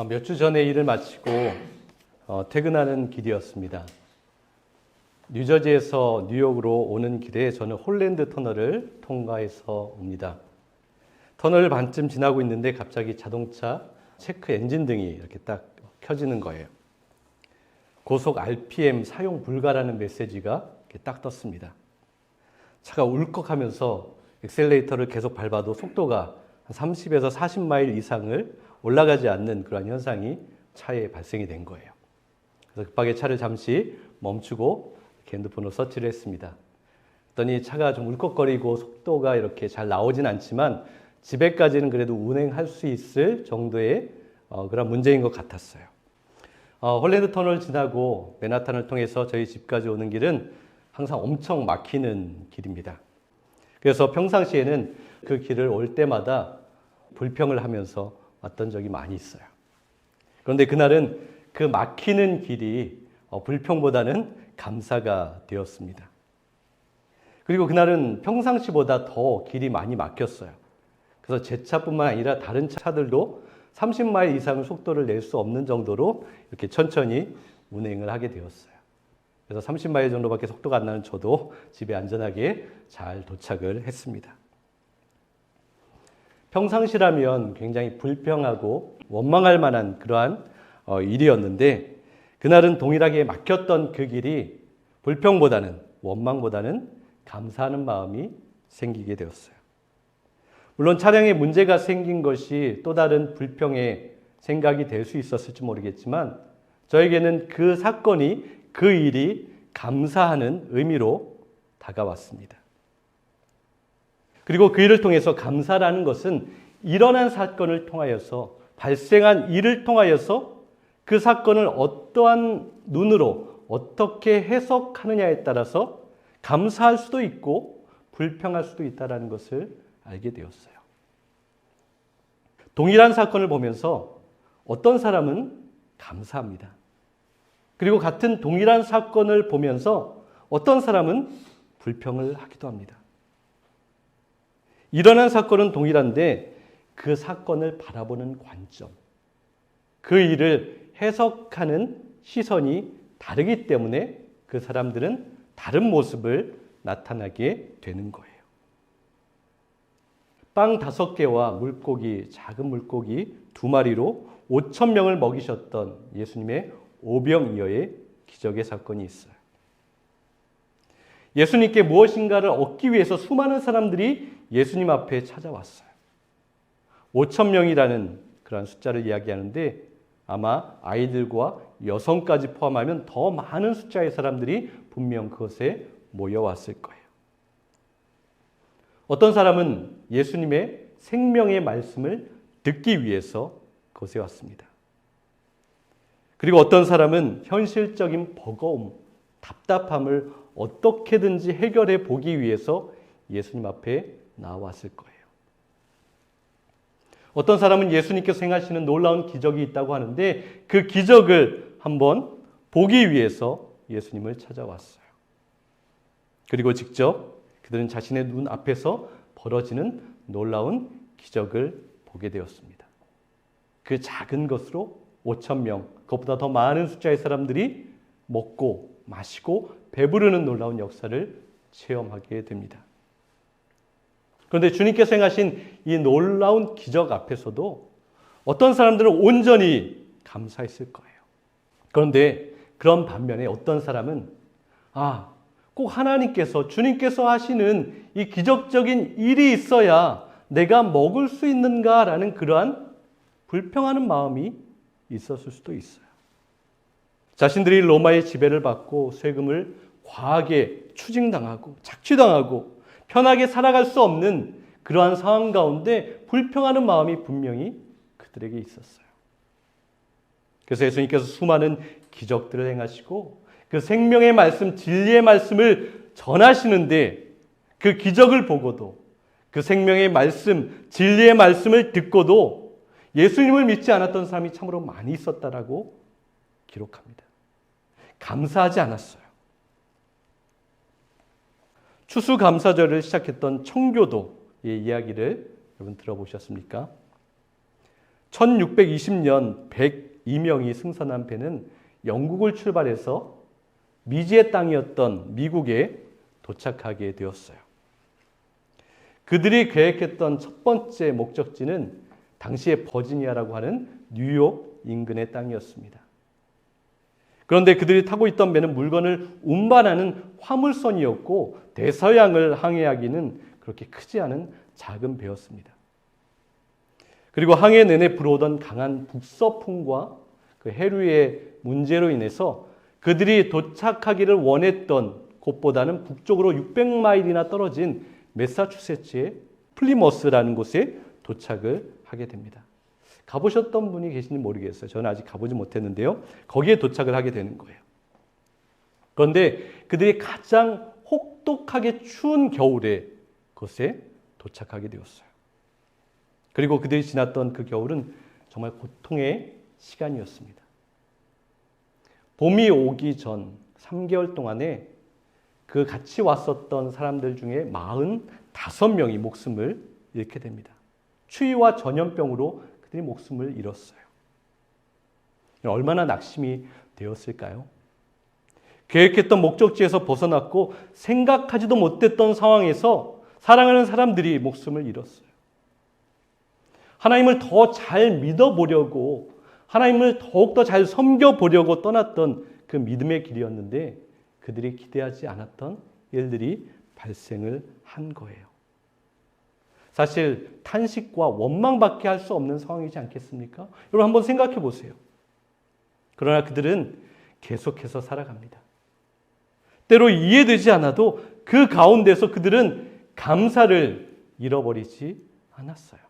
몇 주 전에 일을 마치고 퇴근하는 길이었습니다. 뉴저지에서 뉴욕으로 오는 길에 저는 홀랜드 터널을 통과해서 옵니다. 터널을 반쯤 지나고 있는데 갑자기 자동차 체크 엔진 등이 이렇게 딱 켜지는 거예요. 고속 RPM 사용 불가라는 메시지가 이렇게 딱 떴습니다. 차가 울컥하면서 엑셀레이터를 계속 밟아도 속도가 한 30에서 40마일 이상을 올라가지 않는 그런 현상이 차에 발생이 된 거예요. 그래서 급하게 차를 잠시 멈추고 핸드폰으로 서치를 했습니다. 그랬더니 차가 좀 울컥거리고 속도가 이렇게 잘 나오진 않지만 집에까지는 그래도 운행할 수 있을 정도의 그런 문제인 것 같았어요. 홀랜드 터널을 지나고 맨하탄을 통해서 저희 집까지 오는 길은 항상 엄청 막히는 길입니다. 그래서 평상시에는 그 길을 올 때마다 불평을 하면서 왔던 적이 많이 있어요. 그런데 그날은 그 막히는 길이 불평보다는 감사가 되었습니다. 그리고 그날은 평상시보다 더 길이 많이 막혔어요. 그래서 제 차뿐만 아니라 다른 차들도 30마일 이상의 속도를 낼 수 없는 정도로 이렇게 천천히 운행을 하게 되었어요. 그래서 30마일 정도밖에 속도가 안 나는 저도 집에 안전하게 잘 도착을 했습니다. 평상시라면 굉장히 불평하고 원망할 만한 그러한 일이었는데 그날은 동일하게 막혔던 그 길이 불평보다는 원망보다는 감사하는 마음이 생기게 되었어요. 물론 차량에 문제가 생긴 것이 또 다른 불평의 생각이 될 수 있었을지 모르겠지만 저에게는 그 사건이 그 일이 감사하는 의미로 다가왔습니다. 그리고 그 일을 통해서 감사라는 것은 일어난 사건을 통하여서 발생한 일을 통하여서 그 사건을 어떠한 눈으로 어떻게 해석하느냐에 따라서 감사할 수도 있고 불평할 수도 있다는 것을 알게 되었어요. 동일한 사건을 보면서 어떤 사람은 감사합니다. 그리고 같은 동일한 사건을 보면서 어떤 사람은 불평을 하기도 합니다. 일어난 사건은 동일한데 그 사건을 바라보는 관점, 그 일을 해석하는 시선이 다르기 때문에 그 사람들은 다른 모습을 나타나게 되는 거예요. 빵 5개와 물고기, 작은 물고기 2마리로 5,000명을 먹이셨던 예수님의 오병이어의 기적의 사건이 있어요. 예수님께 무엇인가를 얻기 위해서 수많은 사람들이 예수님 앞에 찾아왔어요. 5,000명이라는 그런 숫자를 이야기하는데 아마 아이들과 여성까지 포함하면 더 많은 숫자의 사람들이 분명 그것에 모여왔을 거예요. 어떤 사람은 예수님의 생명의 말씀을 듣기 위해서 그곳에 왔습니다. 그리고 어떤 사람은 현실적인 버거움, 답답함을 어떻게든지 해결해 보기 위해서 예수님 앞에 나왔을 거예요. 어떤 사람은 예수님께서 행하시는 놀라운 기적이 있다고 하는데 그 기적을 한번 보기 위해서 예수님을 찾아왔어요. 그리고 직접 그들은 자신의 눈 앞에서 벌어지는 놀라운 기적을 보게 되었습니다. 그 작은 것으로 5,000명, 그것보다 더 많은 숫자의 사람들이 먹고 마시고 배부르는 놀라운 역사를 체험하게 됩니다. 그런데 주님께서 행하신 이 놀라운 기적 앞에서도 어떤 사람들은 온전히 감사했을 거예요. 그런데 그런 반면에 어떤 사람은 꼭 하나님께서 주님께서 하시는 이 기적적인 일이 있어야 내가 먹을 수 있는가라는 그러한 불평하는 마음이 있었을 수도 있어요. 자신들이 로마의 지배를 받고 세금을 과하게 추징당하고 착취당하고 편하게 살아갈 수 없는 그러한 상황 가운데 불평하는 마음이 분명히 그들에게 있었어요. 그래서 예수님께서 수많은 기적들을 행하시고 그 생명의 말씀, 진리의 말씀을 전하시는데 그 기적을 보고도 그 생명의 말씀, 진리의 말씀을 듣고도 예수님을 믿지 않았던 사람이 참으로 많이 있었다라고 기록합니다. 감사하지 않았어요. 추수감사절을 시작했던 청교도의 이야기를 여러분 들어보셨습니까? 1620년 102명이 승선한 배는 영국을 출발해서 미지의 땅이었던 미국에 도착하게 되었어요. 그들이 계획했던 첫 번째 목적지는 당시의 버지니아라고 하는 뉴욕 인근의 땅이었습니다. 그런데 그들이 타고 있던 배는 물건을 운반하는 화물선이었고 대서양을 항해하기는 그렇게 크지 않은 작은 배였습니다. 그리고 항해 내내 불어오던 강한 북서풍과 그 해류의 문제로 인해서 그들이 도착하기를 원했던 곳보다는 북쪽으로 600마일이나 떨어진 매사추세츠의 플리머스라는 곳에 도착을 하게 됩니다. 가보셨던 분이 계신지 모르겠어요. 저는 아직 가보지 못했는데요. 거기에 도착을 하게 되는 거예요. 그런데 그들이 가장 혹독하게 추운 겨울에 그곳에 도착하게 되었어요. 그리고 그들이 지났던 그 겨울은 정말 고통의 시간이었습니다. 봄이 오기 전 3개월 동안에 그 같이 왔었던 사람들 중에 45명이 목숨을 잃게 됩니다. 추위와 전염병으로 그들이 목숨을 잃었어요. 얼마나 낙심이 되었을까요? 계획했던 목적지에서 벗어났고 생각하지도 못했던 상황에서 사랑하는 사람들이 목숨을 잃었어요. 하나님을 더 잘 믿어보려고, 하나님을 더욱더 잘 섬겨보려고 떠났던 그 믿음의 길이었는데 그들이 기대하지 않았던 일들이 발생을 한 거예요. 사실 탄식과 원망밖에 할 수 없는 상황이지 않겠습니까? 여러분 한번 생각해 보세요. 그러나 그들은 계속해서 살아갑니다. 때로 이해되지 않아도 그 가운데서 그들은 감사를 잃어버리지 않았어요.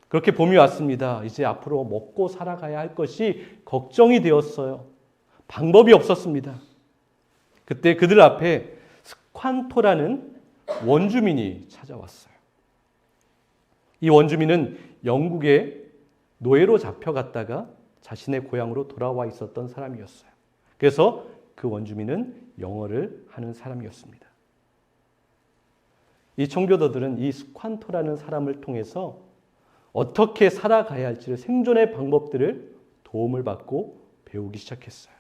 그렇게 봄이 왔습니다. 이제 앞으로 먹고 살아가야 할 것이 걱정이 되었어요. 방법이 없었습니다. 그때 그들 앞에 스ኳ토라는 원주민이 찾아왔어요. 이 원주민은 영국에 노예로 잡혀갔다가 자신의 고향으로 돌아와 있었던 사람이었어요. 그래서 그 원주민은 영어를 하는 사람이었습니다. 이 청교도들은 이 스ኳ토라는 사람을 통해서 어떻게 살아가야 할지를, 생존의 방법들을 도움을 받고 배우기 시작했어요.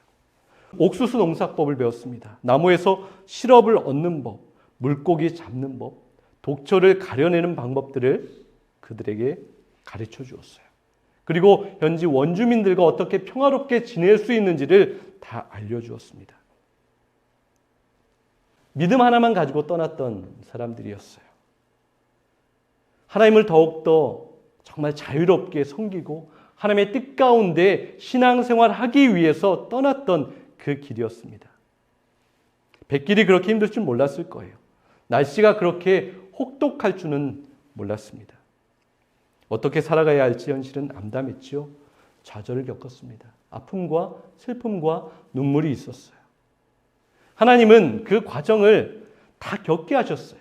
옥수수 농사법을 배웠습니다. 나무에서 시럽을 얻는 법, 물고기 잡는 법, 독초를 가려내는 방법들을 그들에게 가르쳐 주었어요. 그리고 현지 원주민들과 어떻게 평화롭게 지낼 수 있는지를 다 알려주었습니다. 믿음 하나만 가지고 떠났던 사람들이었어요. 하나님을 더욱더 정말 자유롭게 섬기고 하나님의 뜻 가운데 신앙생활하기 위해서 떠났던 그 길이었습니다. 백길이 그렇게 힘들 줄 몰랐을 거예요. 날씨가 그렇게 혹독할 줄은 몰랐습니다. 어떻게 살아가야 할지 현실은 암담했죠. 좌절을 겪었습니다. 아픔과 슬픔과 눈물이 있었어요. 하나님은 그 과정을 다 겪게 하셨어요.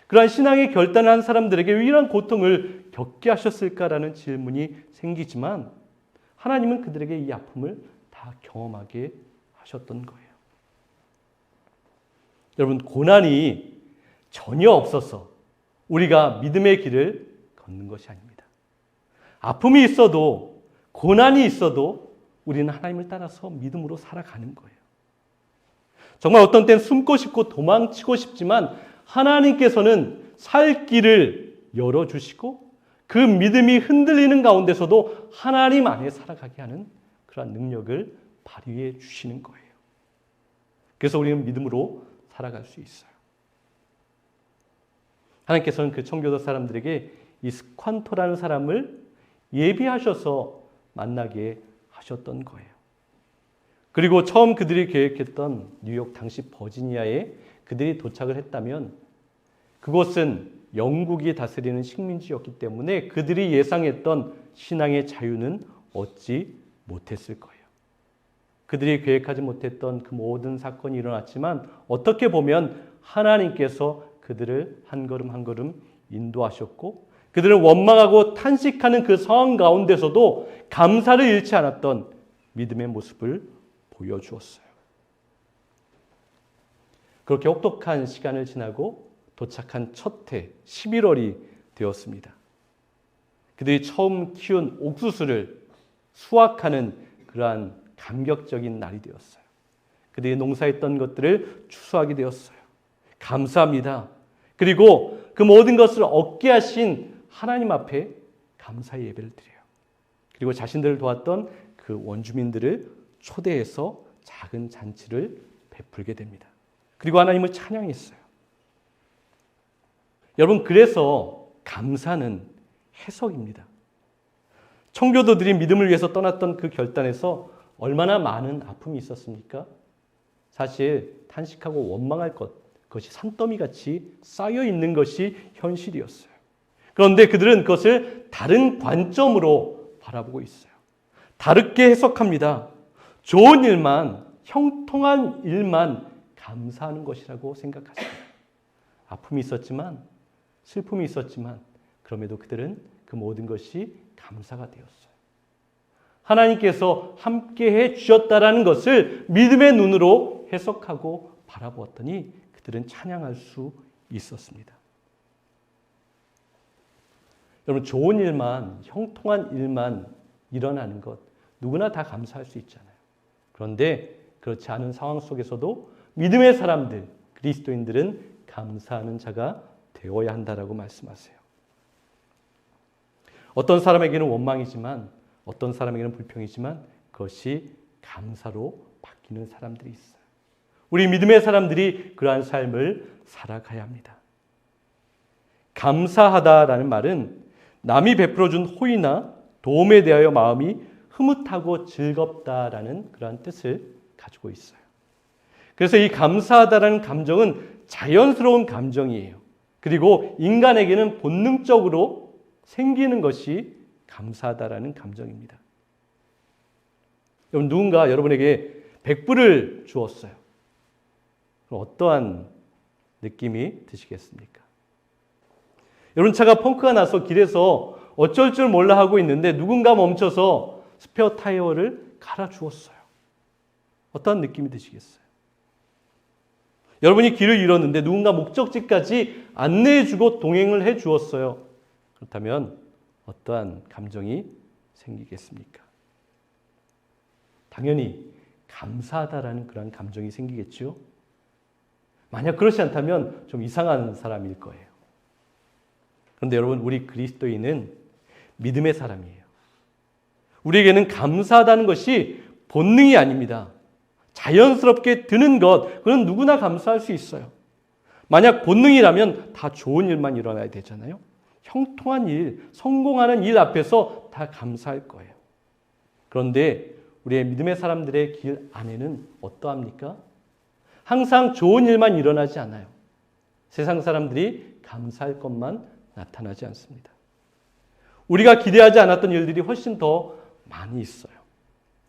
그러한 신앙의 결단을 한 사람들에게 왜 이런 고통을 겪게 하셨을까라는 질문이 생기지만 하나님은 그들에게 이 아픔을 다 경험하게 하셨던 거예요. 여러분, 고난이 전혀 없어서 우리가 믿음의 길을 걷는 것이 아닙니다. 아픔이 있어도, 고난이 있어도 우리는 하나님을 따라서 믿음으로 살아가는 거예요. 정말 어떤 때는 숨고 싶고 도망치고 싶지만 하나님께서는 살 길을 열어주시고 그 믿음이 흔들리는 가운데서도 하나님 안에 살아가게 하는 그런 능력을 발휘해 주시는 거예요. 그래서 우리는 믿음으로 살아갈 수 있어요. 하나님께서는 그 청교도 사람들에게 이 스ኳ토라는 사람을 예비하셔서 만나게 하셨던 거예요. 그리고 처음 그들이 계획했던 뉴욕, 당시 버지니아에 그들이 도착을 했다면 그곳은 영국이 다스리는 식민지였기 때문에 그들이 예상했던 신앙의 자유는 얻지 못했을 거예요. 그들이 계획하지 못했던 그 모든 사건이 일어났지만 어떻게 보면 하나님께서 그들을 한 걸음 한 걸음 인도하셨고 그들을 원망하고 탄식하는 그 상황 가운데서도 감사를 잃지 않았던 믿음의 모습을 보여주었어요. 그렇게 혹독한 시간을 지나고 도착한 첫 해 11월이 되었습니다. 그들이 처음 키운 옥수수를 수확하는 그러한 감격적인 날이 되었어요. 그들이 농사했던 것들을 추수하게 되었어요. 감사합니다. 그리고 그 모든 것을 얻게 하신 하나님 앞에 감사의 예배를 드려요. 그리고 자신들을 도왔던 그 원주민들을 초대해서 작은 잔치를 베풀게 됩니다. 그리고 하나님을 찬양했어요. 여러분, 그래서 감사는 해석입니다. 청교도들이 믿음을 위해서 떠났던 그 결단에서 얼마나 많은 아픔이 있었습니까? 사실 탄식하고 원망할 그것이 산더미같이 쌓여 있는 것이 현실이었어요. 그런데 그들은 그것을 다른 관점으로 바라보고 있어요. 다르게 해석합니다. 좋은 일만, 형통한 일만 감사하는 것이라고 생각하십니다. 아픔이 있었지만, 슬픔이 있었지만, 그럼에도 그들은 그 모든 것이 감사가 되었어요. 하나님께서 함께해 주셨다라는 것을 믿음의 눈으로 해석하고 바라보았더니 그들은 찬양할 수 있었습니다. 여러분, 좋은 일만, 형통한 일만 일어나는 것 누구나 다 감사할 수 있잖아요. 그런데 그렇지 않은 상황 속에서도 믿음의 사람들, 그리스도인들은 감사하는 자가 되어야 한다라고 말씀하세요. 어떤 사람에게는 원망이지만, 어떤 사람에게는 불평이지만 그것이 감사로 바뀌는 사람들이 있어요. 우리 믿음의 사람들이 그러한 삶을 살아가야 합니다. 감사하다라는 말은 남이 베풀어준 호의나 도움에 대하여 마음이 흐뭇하고 즐겁다라는 그러한 뜻을 가지고 있어요. 그래서 이 감사하다라는 감정은 자연스러운 감정이에요. 그리고 인간에게는 본능적으로 생기는 것이 감사하다라는 감정입니다. 여러분, 누군가 여러분에게 100불을 주었어요. 그럼 어떠한 느낌이 드시겠습니까? 여러분, 차가 펑크가 나서 길에서 어쩔 줄 몰라 하고 있는데 누군가 멈춰서 스페어 타이어를 갈아주었어요. 어떠한 느낌이 드시겠어요? 여러분이 길을 잃었는데 누군가 목적지까지 안내해주고 동행을 해주었어요. 그렇다면 어떠한 감정이 생기겠습니까? 당연히 감사하다라는 그런 감정이 생기겠죠. 만약 그렇지 않다면 좀 이상한 사람일 거예요. 그런데 여러분, 우리 그리스도인은 믿음의 사람이에요. 우리에게는 감사하다는 것이 본능이 아닙니다. 자연스럽게 드는 것, 그건 누구나 감사할 수 있어요. 만약 본능이라면 다 좋은 일만 일어나야 되잖아요. 형통한 일, 성공하는 일 앞에서 다 감사할 거예요. 그런데 우리의 믿음의 사람들의 길 안에는 어떠합니까? 항상 좋은 일만 일어나지 않아요. 세상 사람들이 감사할 것만 나타나지 않습니다. 우리가 기대하지 않았던 일들이 훨씬 더 많이 있어요.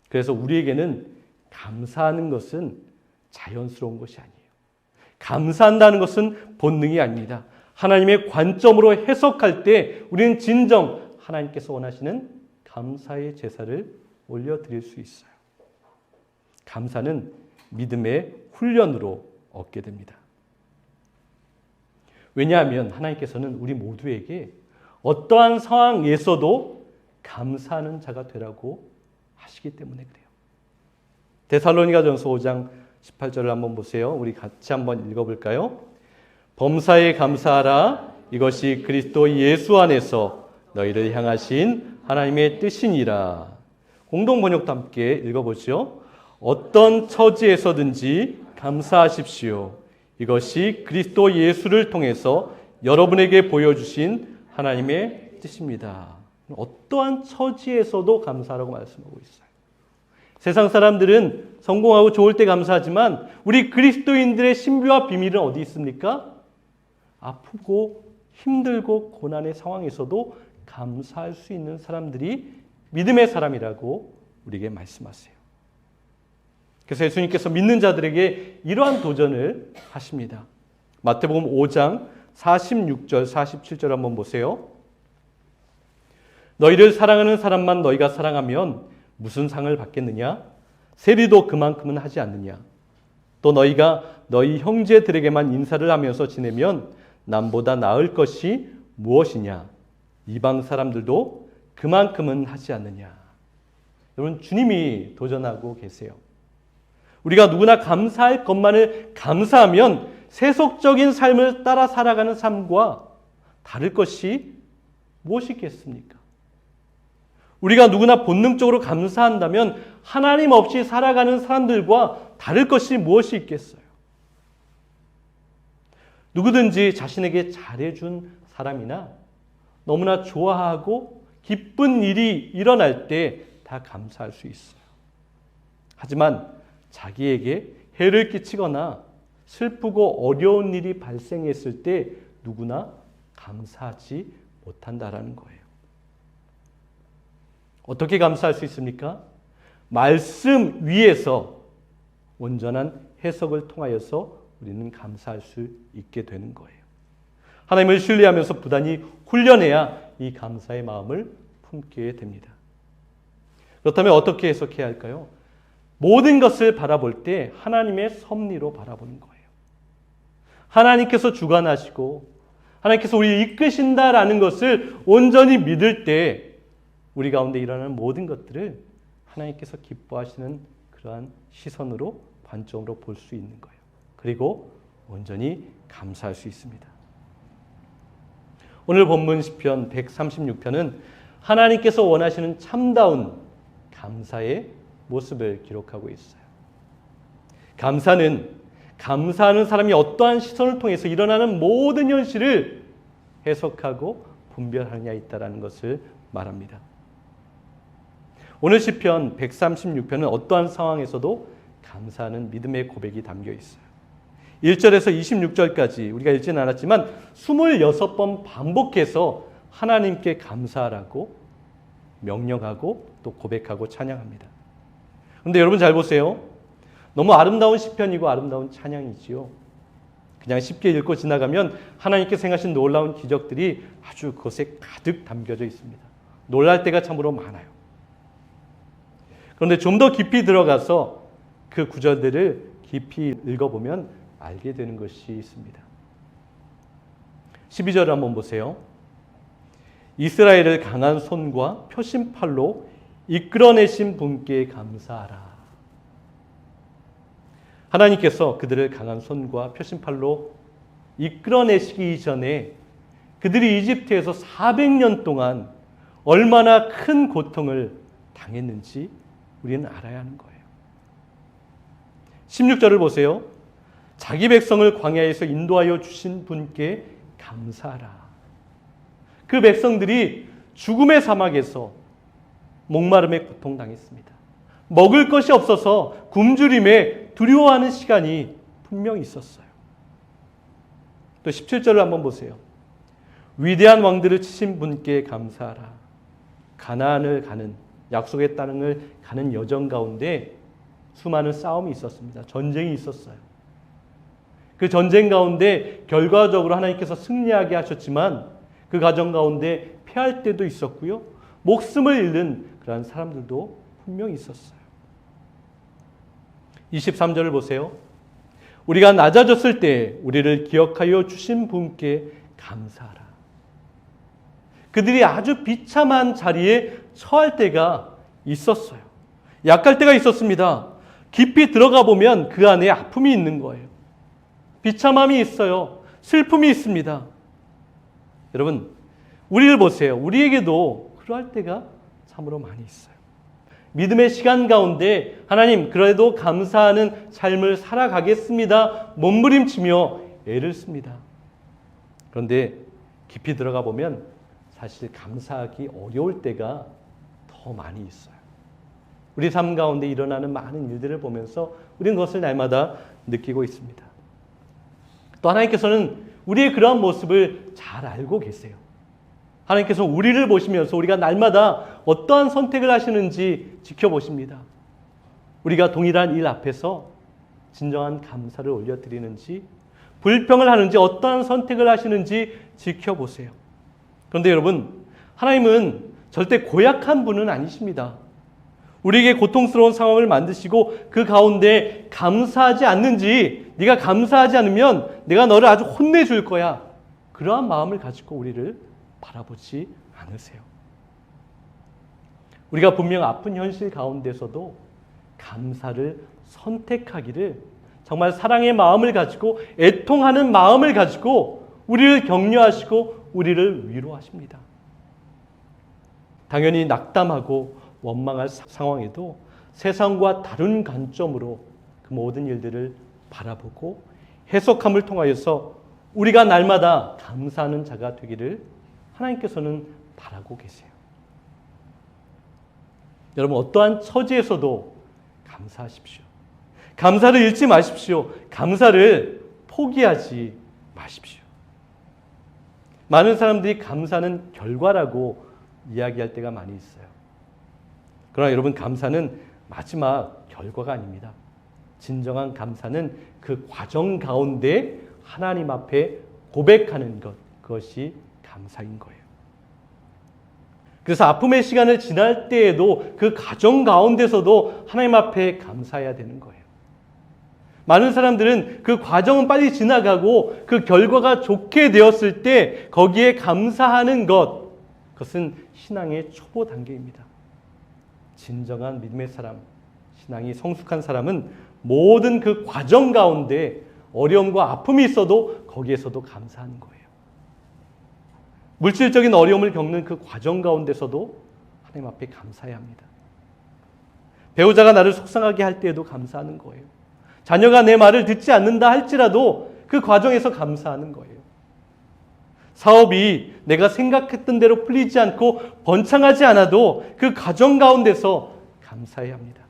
그래서 우리에게는 감사하는 것은 자연스러운 것이 아니에요. 감사한다는 것은 본능이 아닙니다. 하나님의 관점으로 해석할 때 우리는 진정 하나님께서 원하시는 감사의 제사를 올려드릴 수 있어요. 감사는 믿음의 훈련으로 얻게 됩니다. 왜냐하면 하나님께서는 우리 모두에게 어떠한 상황에서도 감사하는 자가 되라고 하시기 때문에 그래요. 데살로니가전서 5장 18절을 한번 보세요. 우리 같이 한번 읽어볼까요? 범사에 감사하라. 이것이 그리스도 예수 안에서 너희를 향하신 하나님의 뜻이니라. 공동 번역도 함께 읽어보죠. 어떤 처지에서든지 감사하십시오. 이것이 그리스도 예수를 통해서 여러분에게 보여주신 하나님의 뜻입니다. 어떠한 처지에서도 감사하라고 말씀하고 있어요. 세상 사람들은 성공하고 좋을 때 감사하지만 우리 그리스도인들의 신비와 비밀은 어디 있습니까? 아프고 힘들고 고난의 상황에서도 감사할 수 있는 사람들이 믿음의 사람이라고 우리에게 말씀하세요. 그래서 예수님께서 믿는 자들에게 이러한 도전을 하십니다. 마태복음 5장 46절, 47절 한번 보세요. 너희를 사랑하는 사람만 너희가 사랑하면 무슨 상을 받겠느냐? 세리도 그만큼은 하지 않느냐? 또 너희가 너희 형제들에게만 인사를 하면서 지내면 남보다 나을 것이 무엇이냐? 이방 사람들도 그만큼은 하지 않느냐. 여러분, 주님이 도전하고 계세요. 우리가 누구나 감사할 것만을 감사하면 세속적인 삶을 따라 살아가는 삶과 다를 것이 무엇이 있겠습니까? 우리가 누구나 본능적으로 감사한다면 하나님 없이 살아가는 사람들과 다를 것이 무엇이 있겠어요? 누구든지 자신에게 잘해준 사람이나 너무나 좋아하고 기쁜 일이 일어날 때 다 감사할 수 있어요. 하지만 자기에게 해를 끼치거나 슬프고 어려운 일이 발생했을 때 누구나 감사하지 못한다라는 거예요. 어떻게 감사할 수 있습니까? 말씀 위에서 온전한 해석을 통하여서 우리는 감사할 수 있게 되는 거예요. 하나님을 신뢰하면서 부단히 훈련해야 이 감사의 마음을 품게 됩니다. 그렇다면 어떻게 해석해야 할까요? 모든 것을 바라볼 때 하나님의 섭리로 바라보는 거예요. 하나님께서 주관하시고 하나님께서 우리를 이끄신다라는 것을 온전히 믿을 때 우리 가운데 일어나는 모든 것들을 하나님께서 기뻐하시는 그러한 시선으로 관점으로 볼 수 있는 거예요. 그리고 온전히 감사할 수 있습니다. 오늘 본문 시편 136편은 하나님께서 원하시는 참다운 감사의 모습을 기록하고 있어요. 감사는 감사하는 사람이 어떠한 시선을 통해서 일어나는 모든 현실을 해석하고 분별하느냐에 있다는 것을 말합니다. 오늘 시편 136편은 어떠한 상황에서도 감사하는 믿음의 고백이 담겨 있어요. 1절에서 26절까지 우리가 읽지는 않았지만 26번 반복해서 하나님께 감사하라고 명령하고 또 고백하고 찬양합니다. 그런데 여러분 잘 보세요. 너무 아름다운 시편이고 아름다운 찬양이지요. 그냥 쉽게 읽고 지나가면 하나님께서 행하신 놀라운 기적들이 아주 그것에 가득 담겨져 있습니다. 놀랄 때가 참으로 많아요. 그런데 좀 더 깊이 들어가서 그 구절들을 깊이 읽어보면 알게 되는 것이 있습니다. 12절을 한번 보세요. 이스라엘을 강한 손과 표심팔로 이끌어내신 분께 감사하라. 하나님께서 그들을 강한 손과 표심팔로 이끌어내시기 전에 그들이 이집트에서 400년 동안 얼마나 큰 고통을 당했는지 우리는 알아야 하는 거예요. 16절을 보세요. 자기 백성을 광야에서 인도하여 주신 분께 감사하라. 그 백성들이 죽음의 사막에서 목마름에 고통당했습니다. 먹을 것이 없어서 굶주림에 두려워하는 시간이 분명히 있었어요. 또 17절을 한번 보세요. 위대한 왕들을 치신 분께 감사하라. 가나안을 가는 약속의 땅을 가는 여정 가운데 수많은 싸움이 있었습니다. 전쟁이 있었어요. 그 전쟁 가운데 결과적으로 하나님께서 승리하게 하셨지만 그 과정 가운데 패할 때도 있었고요. 목숨을 잃는 그러한 사람들도 분명히 있었어요. 23절을 보세요. 우리가 낮아졌을 때 우리를 기억하여 주신 분께 감사하라. 그들이 아주 비참한 자리에 처할 때가 있었어요. 약할 때가 있었습니다. 깊이 들어가 보면 그 안에 아픔이 있는 거예요. 비참함이 있어요. 슬픔이 있습니다. 여러분, 우리를 보세요. 우리에게도 그러할 때가 참으로 많이 있어요. 믿음의 시간 가운데 하나님 그래도 감사하는 삶을 살아가겠습니다. 몸부림치며 애를 씁니다. 그런데 깊이 들어가 보면 사실 감사하기 어려울 때가 더 많이 있어요. 우리 삶 가운데 일어나는 많은 일들을 보면서 우리는 그것을 날마다 느끼고 있습니다. 또 하나님께서는 우리의 그러한 모습을 잘 알고 계세요. 하나님께서 우리를 보시면서 우리가 날마다 어떠한 선택을 하시는지 지켜보십니다. 우리가 동일한 일 앞에서 진정한 감사를 올려드리는지, 불평을 하는지, 어떠한 선택을 하시는지 지켜보세요. 그런데 여러분, 하나님은 절대 고약한 분은 아니십니다. 우리에게 고통스러운 상황을 만드시고 그 가운데 감사하지 않는지, 네가 감사하지 않으면 내가 너를 아주 혼내줄 거야. 그러한 마음을 가지고 우리를 바라보지 않으세요? 우리가 분명 아픈 현실 가운데서도 감사를 선택하기를 정말 사랑의 마음을 가지고 애통하는 마음을 가지고 우리를 격려하시고 우리를 위로하십니다. 당연히 낙담하고 원망할 상황에도 세상과 다른 관점으로 그 모든 일들을 바라보고 해석함을 통하여서 우리가 날마다 감사하는 자가 되기를 하나님께서는 바라고 계세요. 여러분, 어떠한 처지에서도 감사하십시오. 감사를 잃지 마십시오. 감사를 포기하지 마십시오. 많은 사람들이 감사는 결과라고 이야기할 때가 많이 있어요. 그러나 여러분, 감사는 마지막 결과가 아닙니다. 진정한 감사는 그 과정 가운데 하나님 앞에 고백하는 것, 그것이 감사인 거예요. 그래서 아픔의 시간을 지날 때에도 그 과정 가운데서도 하나님 앞에 감사해야 되는 거예요. 많은 사람들은 그 과정은 빨리 지나가고 그 결과가 좋게 되었을 때 거기에 감사하는 것, 그것은 신앙의 초보 단계입니다. 진정한 믿음의 사람, 신앙이 성숙한 사람은 모든 그 과정 가운데 어려움과 아픔이 있어도 거기에서도 감사하는 거예요. 물질적인 어려움을 겪는 그 과정 가운데서도 하나님 앞에 감사해야 합니다. 배우자가 나를 속상하게 할 때에도 감사하는 거예요. 자녀가 내 말을 듣지 않는다 할지라도 그 과정에서 감사하는 거예요. 사업이 내가 생각했던 대로 풀리지 않고 번창하지 않아도 그 과정 가운데서 감사해야 합니다.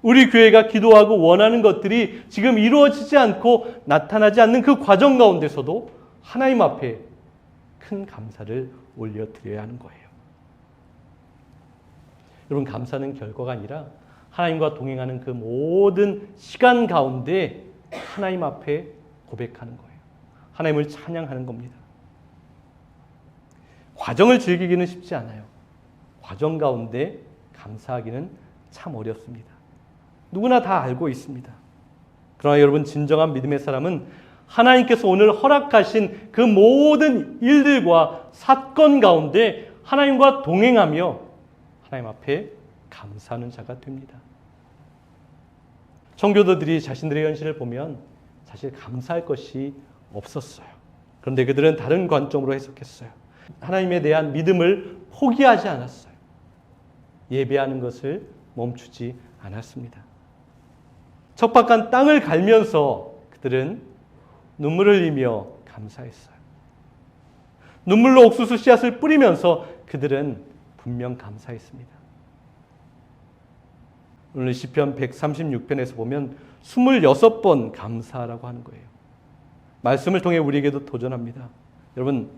우리 교회가 기도하고 원하는 것들이 지금 이루어지지 않고 나타나지 않는 그 과정 가운데서도 하나님 앞에 큰 감사를 올려드려야 하는 거예요. 여러분, 감사는 결과가 아니라 하나님과 동행하는 그 모든 시간 가운데 하나님 앞에 고백하는 거예요. 하나님을 찬양하는 겁니다. 과정을 즐기기는 쉽지 않아요. 과정 가운데 감사하기는 참 어렵습니다. 누구나 다 알고 있습니다. 그러나 여러분, 진정한 믿음의 사람은 하나님께서 오늘 허락하신 그 모든 일들과 사건 가운데 하나님과 동행하며 하나님 앞에 감사하는 자가 됩니다. 청교도들이 자신들의 현실을 보면 사실 감사할 것이 없었어요. 그런데 그들은 다른 관점으로 해석했어요. 하나님에 대한 믿음을 포기하지 않았어요. 예배하는 것을 멈추지 않았습니다. 척박한 땅을 갈면서 그들은 눈물을 흘리며 감사했어요. 눈물로 옥수수 씨앗을 뿌리면서 그들은 분명 감사했습니다. 오늘 시편 136편에서 보면 26번 감사라고 하는 거예요. 말씀을 통해 우리에게도 도전합니다. 여러분,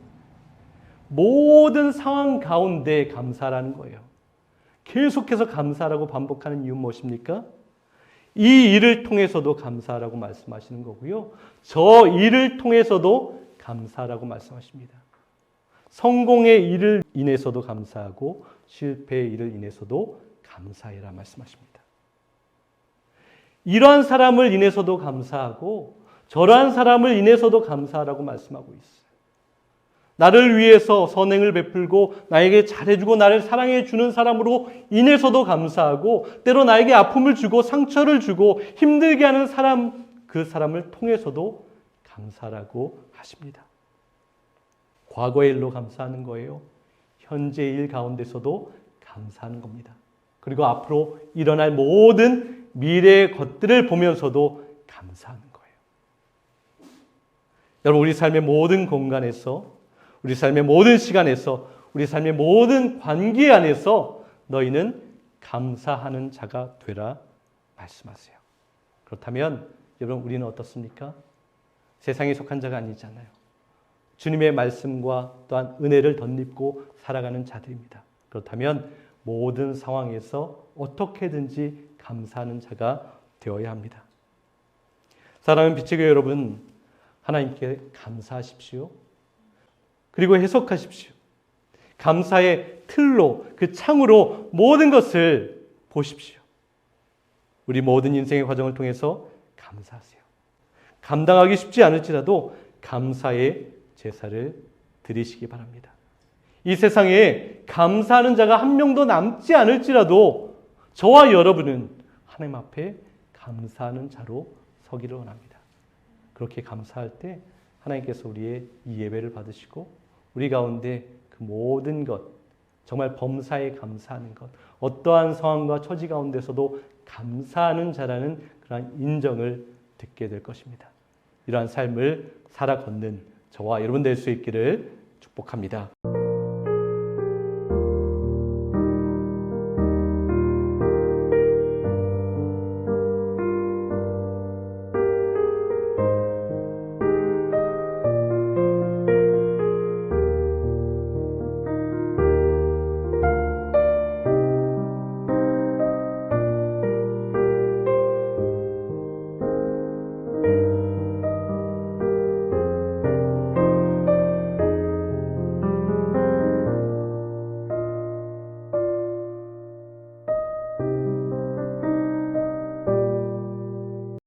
모든 상황 가운데 감사라는 거예요. 계속해서 감사라고 반복하는 이유는 무엇입니까? 이 일을 통해서도 감사라고 말씀하시는 거고요. 저 일을 통해서도 감사라고 말씀하십니다. 성공의 일을 인해서도 감사하고 실패의 일을 인해서도 감사해라 말씀하십니다. 이러한 사람을 인해서도 감사하고 저러한 사람을 인해서도 감사하라고 말씀하고 있어요. 나를 위해서 선행을 베풀고 나에게 잘해주고 나를 사랑해주는 사람으로 인해서도 감사하고 때로 나에게 아픔을 주고 상처를 주고 힘들게 하는 사람, 그 사람을 통해서도 감사라고 하십니다. 과거의 일로 감사하는 거예요. 현재의 일 가운데서도 감사하는 겁니다. 그리고 앞으로 일어날 모든 미래의 것들을 보면서도 감사하는 거예요. 여러분, 우리 삶의 모든 공간에서, 우리 삶의 모든 시간에서, 우리 삶의 모든 관계 안에서 너희는 감사하는 자가 되라 말씀하세요. 그렇다면 여러분, 우리는 어떻습니까? 세상에 속한 자가 아니잖아요. 주님의 말씀과 또한 은혜를 덧입고 살아가는 자들입니다. 그렇다면 모든 상황에서 어떻게든지 감사하는 자가 되어야 합니다. 사랑하는 빛의 교회 여러분, 하나님께 감사하십시오. 그리고 해석하십시오. 감사의 틀로, 그 창으로 모든 것을 보십시오. 우리 모든 인생의 과정을 통해서 감사하세요. 감당하기 쉽지 않을지라도 감사의 제사를 드리시기 바랍니다. 이 세상에 감사하는 자가 한 명도 남지 않을지라도 저와 여러분은 하나님 앞에 감사하는 자로 서기를 원합니다. 그렇게 감사할 때 하나님께서 우리의 이 예배를 받으시고 우리 가운데 그 모든 것, 정말 범사에 감사하는 것, 어떠한 상황과 처지 가운데서도 감사하는 자라는 그런 인정을 듣게 될 것입니다. 이러한 삶을 살아 걷는 저와 여러분 될 수 있기를 축복합니다.